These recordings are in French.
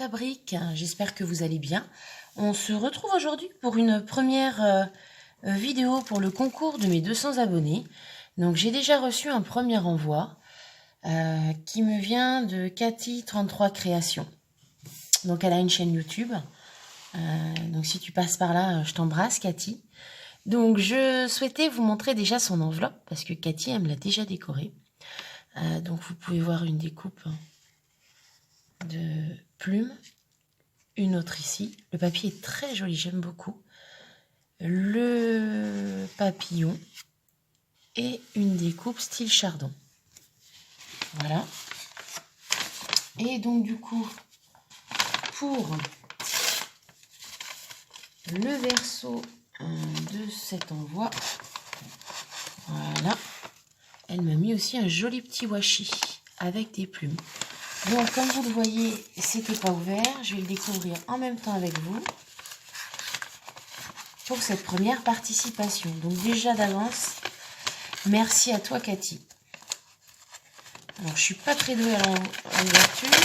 Fabrique, j'espère que vous allez bien. On se retrouve aujourd'hui pour une première vidéo pour le concours de mes 200 abonnés. Donc j'ai déjà reçu un premier envoi qui me vient de Cathy33 Créations. Donc elle a une chaîne YouTube. Donc si tu passes par là, je t'embrasse Cathy. Donc je souhaitais vous montrer déjà son enveloppe parce que Cathy elle me l'a déjà décorée. Donc vous pouvez voir une découpe de plumes, une autre ici. Le papier est très joli, j'aime beaucoup. Le papillon et une découpe style chardon. Voilà. Et donc du coup, pour le verso de cet envoi, voilà, elle m'a mis aussi un joli petit washi avec des plumes. Donc comme vous le voyez, c'était pas ouvert. Je vais le découvrir en même temps avec vous pour cette première participation. Donc déjà d'avance, merci à toi Cathy. Alors je suis pas très douée en ouverture.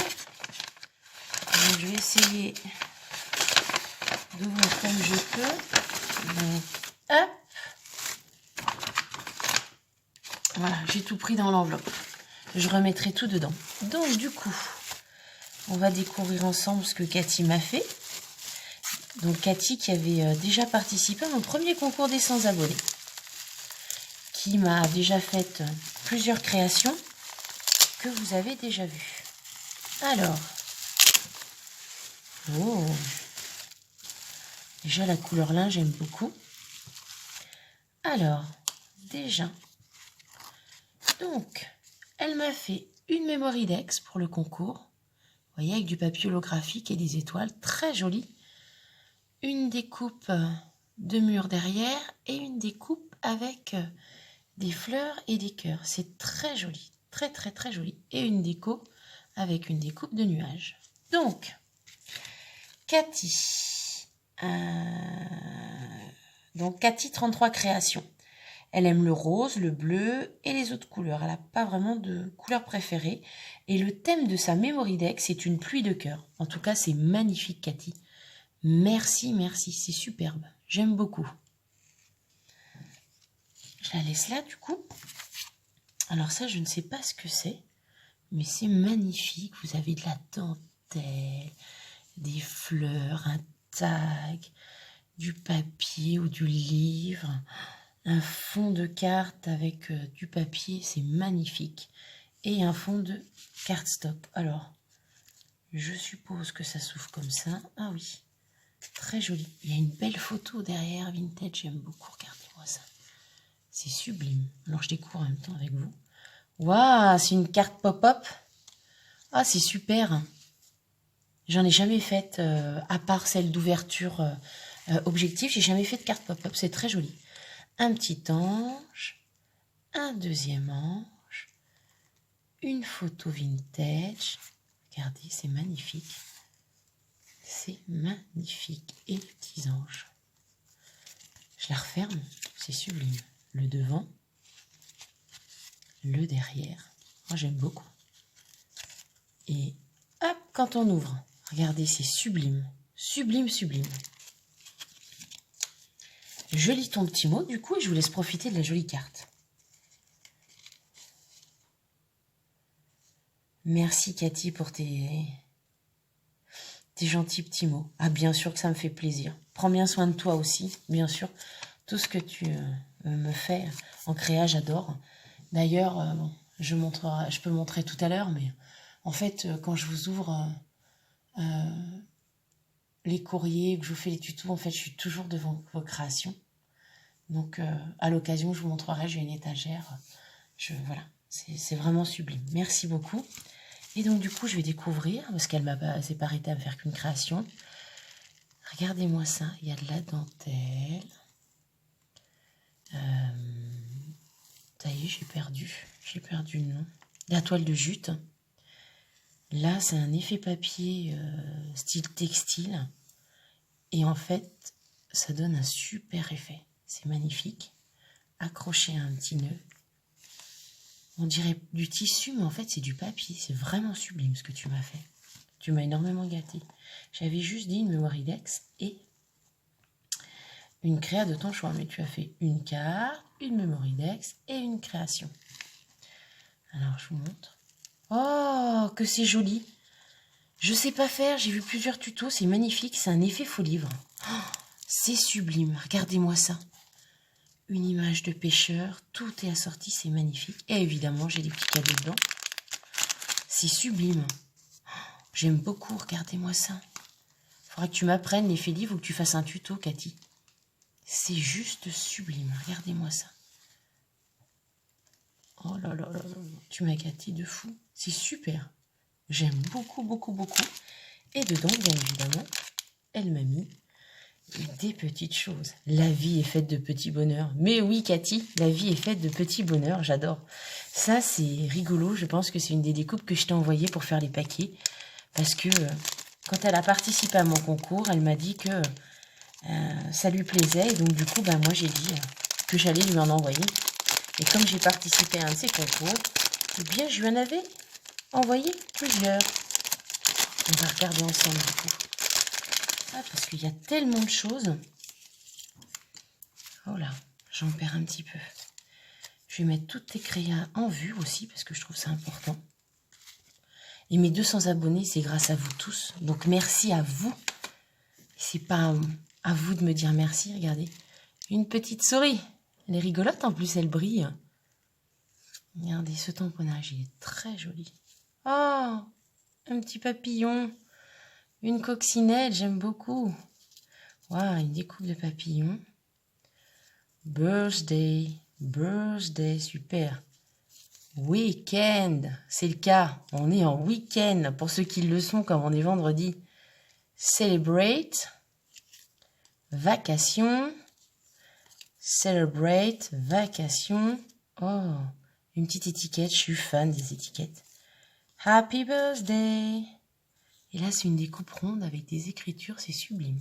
Donc je vais essayer d'ouvrir comme je peux. Donc, hop. Voilà, j'ai tout pris dans l'enveloppe. Je remettrai tout dedans. Donc du coup, on va découvrir ensemble ce que Cathy m'a fait. Donc Cathy qui avait déjà participé à mon premier concours des 100 abonnés. Qui m'a déjà fait plusieurs créations que vous avez déjà vues. Alors, oh, déjà la couleur lin, j'aime beaucoup. Alors, déjà, donc, elle m'a fait une Mémoridex pour le concours. Vous voyez, avec du papier holographique et des étoiles, très joli. Une découpe de mur derrière et une découpe avec des fleurs et des cœurs. C'est très joli, très très très joli. Et une déco avec une découpe de nuages. Donc, Cathy. Donc, Cathy33 Créations. Elle aime le rose, le bleu et les autres couleurs. Elle n'a pas vraiment de couleur préférée. Et le thème de sa Mémoridex, c'est une pluie de cœur. En tout cas, c'est magnifique, Cathy. Merci, merci. C'est superbe. J'aime beaucoup. Je la laisse là, du coup. Alors ça, je ne sais pas ce que c'est. Mais c'est magnifique. Vous avez de la dentelle, des fleurs, un tag, du papier ou du livre. Un fond de carte avec du papier, c'est magnifique. Et un fond de cardstock. Alors, je suppose que ça s'ouvre comme ça. Ah oui, très joli. Il y a une belle photo derrière, vintage, j'aime beaucoup. Regardez-moi ça. C'est sublime. Alors, je découvre en même temps avec vous. Waouh, c'est une carte pop-up. Ah, c'est super. J'en ai jamais faite, à part celle d'ouverture objectif. J'ai jamais fait de carte pop-up. C'est très joli. Un petit ange, un deuxième ange, une photo vintage. Regardez, c'est magnifique. C'est magnifique. Et les petits anges. Je la referme, c'est sublime. Le devant, le derrière. Moi, j'aime beaucoup. Et hop, quand on ouvre, regardez, c'est sublime. Sublime, sublime. Je lis ton petit mot, du coup, et je vous laisse profiter de la jolie carte. Merci, Cathy, pour tes gentils petits mots. Ah, bien sûr que ça me fait plaisir. Prends bien soin de toi aussi, bien sûr. Tout ce que tu me fais en créa, j'adore. D'ailleurs, bon, je peux montrer tout à l'heure, mais en fait, quand je vous ouvre les courriers, que je vous fais les tutos, en fait, je suis toujours devant vos créations. Donc, à l'occasion, je vous montrerai, j'ai une étagère. Voilà, c'est vraiment sublime. Merci beaucoup. Et donc, du coup, je vais découvrir, parce qu'elle s'est pas arrêtée à me faire qu'une création. Regardez-moi ça, il y a de la dentelle. Ça y est, j'ai perdu le nom. La toile de jute. Là, c'est un effet papier style textile. Et en fait, ça donne un super effet. C'est magnifique. Accroché à un petit nœud. On dirait du tissu, mais en fait, c'est du papier. C'est vraiment sublime ce que tu m'as fait. Tu m'as énormément gâté. J'avais juste dit une Mémoridex et une créa de ton choix. Mais tu as fait une carte, une Mémoridex et une création. Alors, je vous montre. Oh, que c'est joli. Je sais pas faire, j'ai vu plusieurs tutos, c'est magnifique. C'est un effet faux livre. Oh, c'est sublime, regardez-moi ça. Une image de pêcheur, tout est assorti, c'est magnifique. Et évidemment, j'ai des petits cadeaux dedans. C'est sublime. J'aime beaucoup, regardez-moi ça. Il faudra que tu m'apprennes l'effet livre ou que tu fasses un tuto, Cathy. C'est juste sublime, regardez-moi ça. Oh là là là là, tu m'as gâté de fou. C'est super. J'aime beaucoup, beaucoup, beaucoup. Et dedans, bien évidemment, elle m'a mis des petites choses. La vie est faite de petits bonheurs. Mais oui, Cathy, la vie est faite de petits bonheurs. J'adore. Ça, c'est rigolo. Je pense que c'est une des découpes que je t'ai envoyées pour faire les paquets. Parce que quand elle a participé à mon concours, elle m'a dit que ça lui plaisait. Et donc, du coup, moi, j'ai dit que j'allais lui en envoyer. Et comme j'ai participé à un de ces concours, eh bien, je lui en avais envoyé plusieurs. On va regarder ensemble, du coup. Ah, parce qu'il y a tellement de choses. Oh là, j'en perds un petit peu. Je vais mettre toutes tes créas en vue aussi, parce que je trouve ça important. Et mes 200 abonnés, c'est grâce à vous tous. Donc, merci à vous. C'est pas à vous de me dire merci, regardez. Une petite souris. Elle est rigolote, en plus, elle brille. Regardez, ce tamponnage, il est très joli. Oh, un petit papillon. Une coccinelle, j'aime beaucoup. Waouh, une découpe de papillon. Birthday, birthday, super. Week-end, c'est le cas. On est en week-end, pour ceux qui le sont, comme on est vendredi. Celebrate, vacation. Celebrate, vacation. Oh, une petite étiquette, je suis fan des étiquettes. Happy birthday. Et là, c'est une découpe ronde avec des écritures, c'est sublime.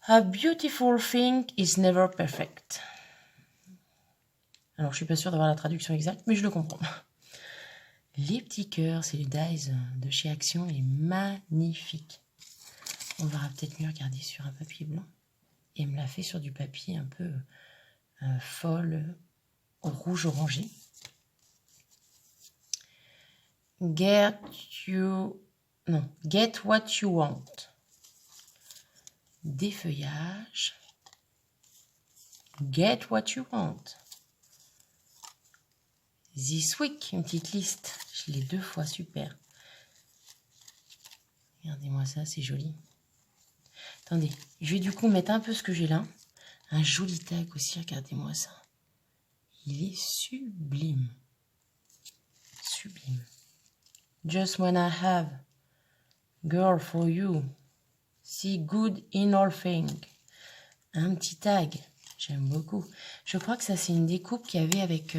A beautiful thing is never perfect. Alors, je suis pas sûre d'avoir la traduction exacte, mais je le comprends. Les petits cœurs, c'est le dies de chez Action, il est magnifique. On verra peut-être mieux regarder sur un papier blanc. Et elle me l'a fait sur du papier un peu folle, rouge orangé. Get what you want. Défeuillage. Get what you want. This week, une petite liste. Je l'ai 2 fois, super. Regardez-moi ça, c'est joli. Attendez, je vais du coup mettre un peu ce que j'ai là. Un joli tag aussi, regardez-moi ça. Il est sublime. Sublime. Just when I have girl for you. See good in all things. Un petit tag. J'aime beaucoup. Je crois que ça, c'est une découpe qu'il y avait avec...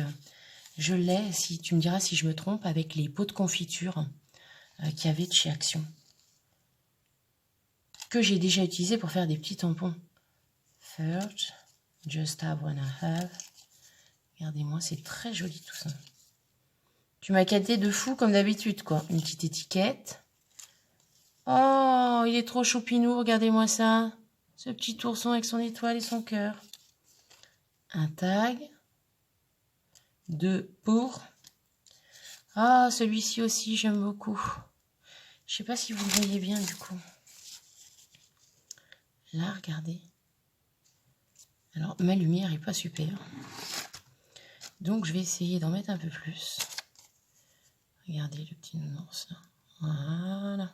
je l'ai, si tu me diras si je me trompe, avec les pots de confiture qu'il y avait de chez Action. Que j'ai déjà utilisé pour faire des petits tampons. First, just have when I have. Regardez-moi, c'est très joli tout ça. Tu m'as capté de fou comme d'habitude, quoi. Une petite étiquette. Oh, il est trop choupinou, regardez-moi ça. Ce petit ourson avec son étoile et son cœur. Un tag. 2 pour. Ah, celui-ci aussi, j'aime beaucoup. Je sais pas si vous le voyez bien, du coup. Là, regardez. Alors, ma lumière est pas super. Donc, je vais essayer d'en mettre un peu plus. Regardez le petit nounours, là. Voilà.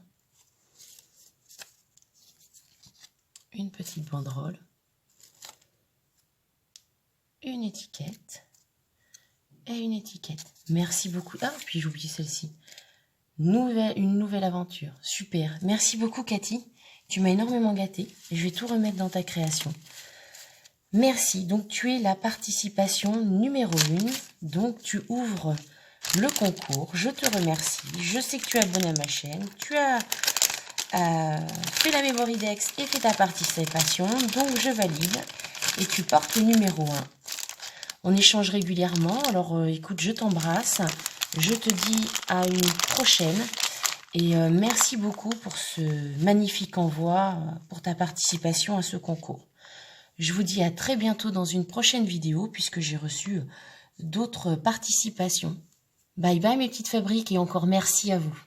Une petite banderole. Une étiquette. Et une étiquette. Merci beaucoup. Ah, puis j'ai oublié celle-ci. Une nouvelle aventure. Super. Merci beaucoup, Cathy. Tu m'as énormément gâtée. Et je vais tout remettre dans ta création. Merci. Donc, tu es la participation numéro 1. Donc, tu ouvres le concours. Je te remercie. Je sais que tu es abonné à ma chaîne. Tu as fait la Mémoridex et fait ta participation. Donc, je valide. Et tu portes le numéro 1. On échange régulièrement. Alors, écoute, je t'embrasse. Je te dis à une prochaine. Et merci beaucoup pour ce magnifique envoi, pour ta participation à ce concours. Je vous dis à très bientôt dans une prochaine vidéo puisque j'ai reçu d'autres participations. Bye bye mes petites fabriques et encore merci à vous.